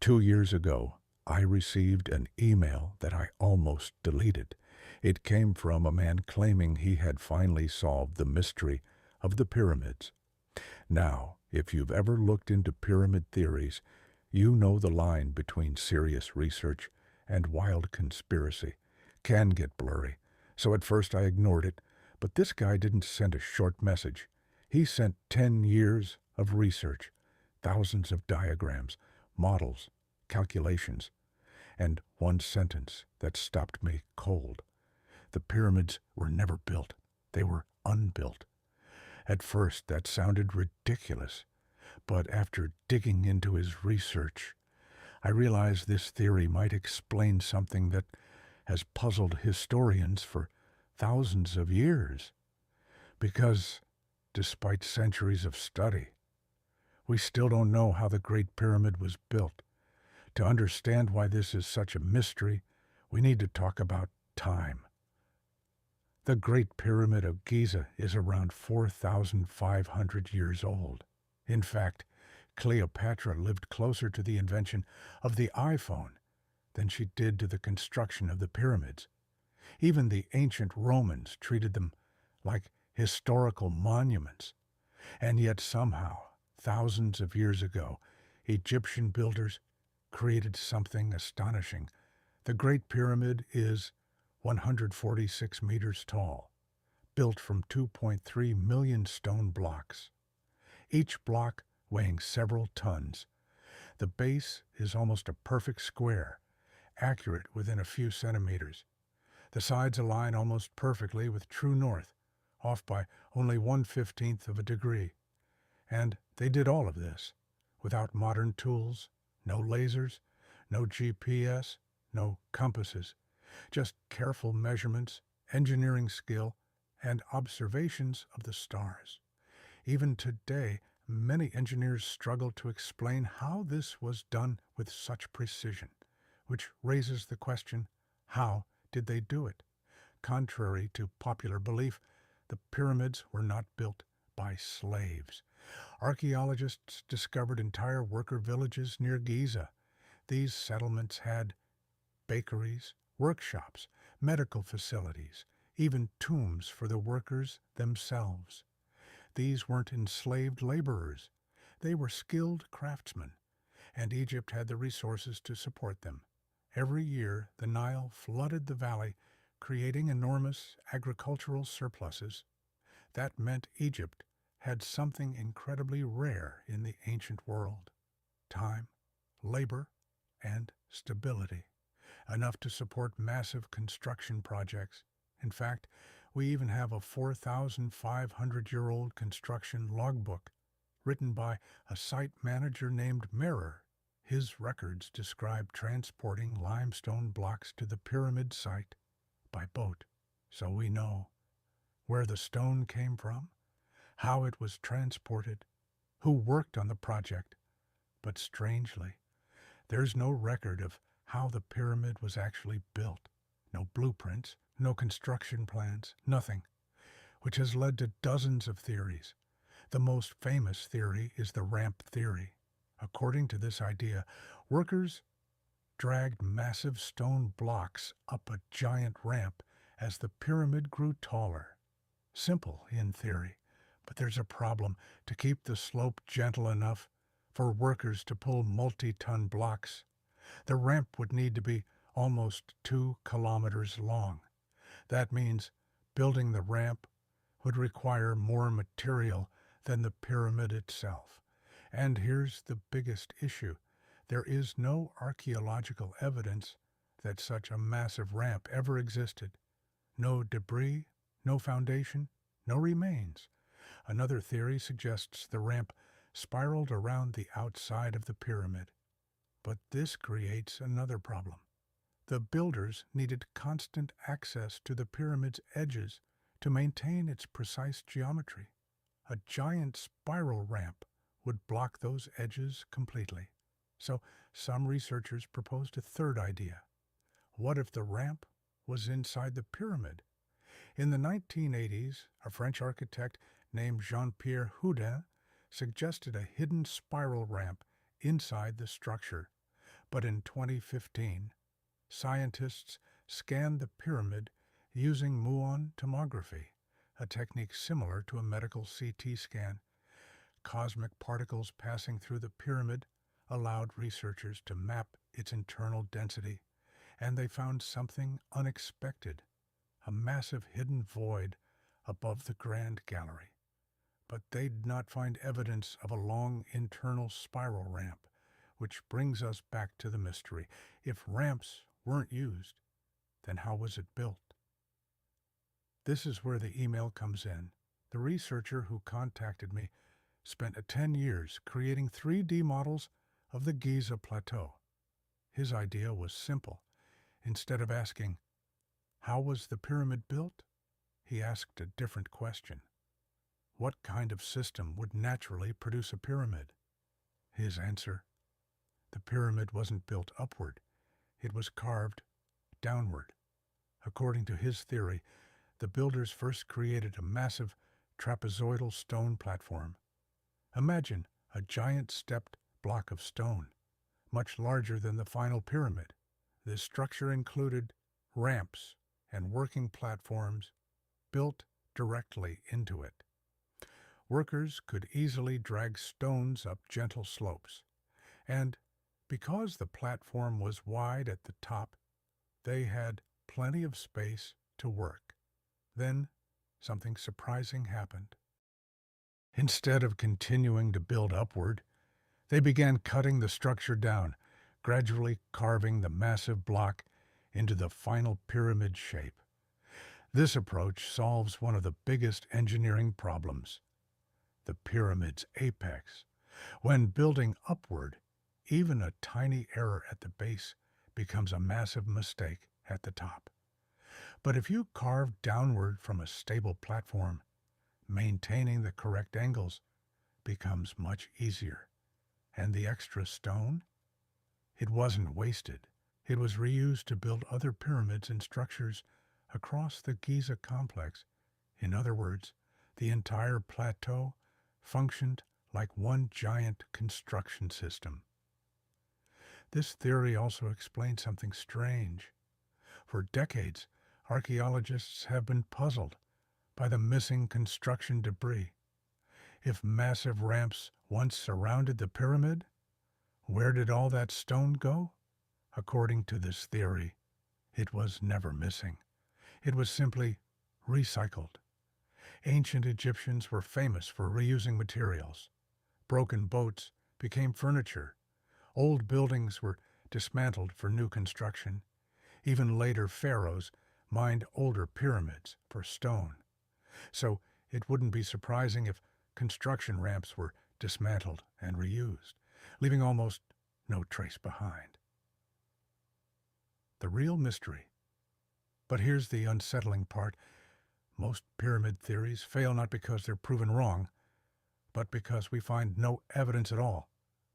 2 years ago, I received an email that I almost deleted. It came from a man claiming he had finally solved the mystery of the pyramids. Now, if you've ever looked into pyramid theories, you know the line between serious research and wild conspiracy can get blurry. So at first I ignored it, but this guy didn't send a short message. He sent 10 years of research, thousands of diagrams, models, calculations, and one sentence that stopped me cold. The pyramids were never built. They were unbuilt. At first, that sounded ridiculous, but after digging into his research, I realized this theory might explain something that has puzzled historians for thousands of years. Because, despite centuries of study, we still don't know how the Great Pyramid was built. To understand why this is such a mystery, we need to talk about time. The Great Pyramid of Giza is around 4,500 years old. In fact, Cleopatra lived closer to the invention of the iPhone than she did to the construction of the pyramids. Even the ancient Romans treated them like historical monuments. And yet somehow, thousands of years ago, Egyptian builders created something astonishing. The Great Pyramid is 146 meters tall, built from 2.3 million stone blocks, each block weighing several tons. The base is almost a perfect square, accurate within a few centimeters. The sides align almost perfectly with true north, off by only 1/15 of a degree. And they did all of this without modern tools, no lasers, no GPS, no compasses, just careful measurements, engineering skill, and observations of the stars. Even today, many engineers struggle to explain how this was done with such precision, which raises the question, how did they do it? Contrary to popular belief, the pyramids were not built by slaves. Archaeologists discovered entire worker villages near Giza. These settlements had bakeries, workshops, medical facilities, even tombs for the workers themselves. These weren't enslaved laborers. They were skilled craftsmen, and Egypt had the resources to support them. Every year, the Nile flooded the valley, creating enormous agricultural surpluses. That meant Egypt had something incredibly rare in the ancient world: time, labor, and stability, enough to support massive construction projects. In fact, we even have a 4,500-year-old construction logbook written by a site manager named Merer. His records describe transporting limestone blocks to the pyramid site by boat, so we know where the stone came from, how it was transported, who worked on the project. But strangely, there's no record of how the pyramid was actually built. No blueprints, no construction plans, nothing, which has led to dozens of theories. The most famous theory is the ramp theory. According to this idea, workers dragged massive stone blocks up a giant ramp as the pyramid grew taller. Simple in theory, but there's a problem. To keep the slope gentle enough for workers to pull multi-ton blocks, the ramp would need to be almost 2 kilometers long. That means building the ramp would require more material than the pyramid itself. And here's the biggest issue. There is no archaeological evidence that such a massive ramp ever existed. No debris, no foundation, no remains. Another theory suggests the ramp spiraled around the outside of the pyramid. But this creates another problem. The builders needed constant access to the pyramid's edges to maintain its precise geometry. A giant spiral ramp would block those edges completely. So some researchers proposed a third idea. What if the ramp was inside the pyramid? In the 1980s, a French architect named Jean-Pierre Houdin suggested a hidden spiral ramp inside the structure. But in 2015, scientists scanned the pyramid using muon tomography, a technique similar to a medical CT scan. Cosmic particles passing through the pyramid allowed researchers to map its internal density, and they found something unexpected, a massive hidden void above the grand gallery. But they did not find evidence of a long internal spiral ramp, which brings us back to the mystery. If ramps weren't used, then how was it built? This is where the email comes in. The researcher who contacted me spent 10 years creating 3D models of the Giza Plateau. His idea was simple. Instead of asking, "How was the pyramid built?" he asked a different question. What kind of system would naturally produce a pyramid? His answer: the pyramid wasn't built upward. It was carved downward. According to his theory, the builders first created a massive trapezoidal stone platform. Imagine a giant stepped block of stone, much larger than the final pyramid. This structure included ramps and working platforms built directly into it. Workers could easily drag stones up gentle slopes, and because the platform was wide at the top, they had plenty of space to work. Then something surprising happened. Instead of continuing to build upward, they began cutting the structure down, gradually carving the massive block into the final pyramid shape. This approach solves one of the biggest engineering problems: the pyramid's apex. When building upward, even a tiny error at the base becomes a massive mistake at the top. But if you carve downward from a stable platform, maintaining the correct angles becomes much easier. And the extra stone? It wasn't wasted. It was reused to build other pyramids and structures across the Giza complex. In other words, the entire plateau functioned like one giant construction system. This theory also explains something strange. For decades, archaeologists have been puzzled by the missing construction debris. If massive ramps once surrounded the pyramid, where did all that stone go? According to this theory, it was never missing. It was simply recycled. Ancient Egyptians were famous for reusing materials. Broken boats became furniture. Old buildings were dismantled for new construction. Even later pharaohs mined older pyramids for stone. So it wouldn't be surprising if construction ramps were dismantled and reused, leaving almost no trace behind. The real mystery. But here's the unsettling part. Most pyramid theories fail not because they're proven wrong, but because we find no evidence at all.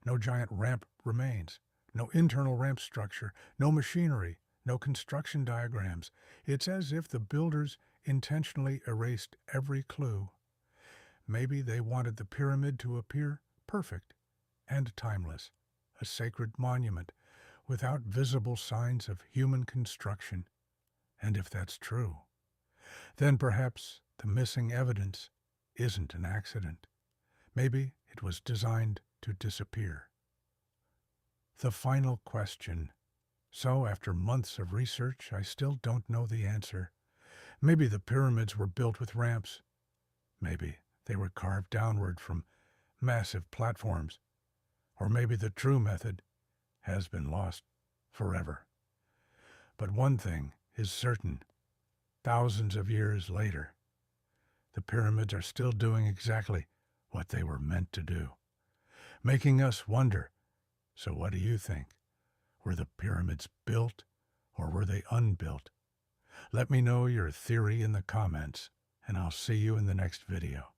No giant ramp remains, no internal ramp structure, no machinery, no construction diagrams. It's as if the builders intentionally erased every clue. Maybe they wanted the pyramid to appear perfect and timeless, a sacred monument without visible signs of human construction. And if that's true, then perhaps the missing evidence isn't an accident. Maybe it was designed to disappear. The final question. So, after months of research, I still don't know the answer. Maybe the pyramids were built with ramps. Maybe they were carved downward from massive platforms. Or maybe the true method has been lost forever. But one thing is certain. Thousands of years later, the pyramids are still doing exactly what they were meant to do, making us wonder. So what do you think? Were the pyramids built or were they unbuilt? Let me know your theory in the comments, and I'll see you in the next video.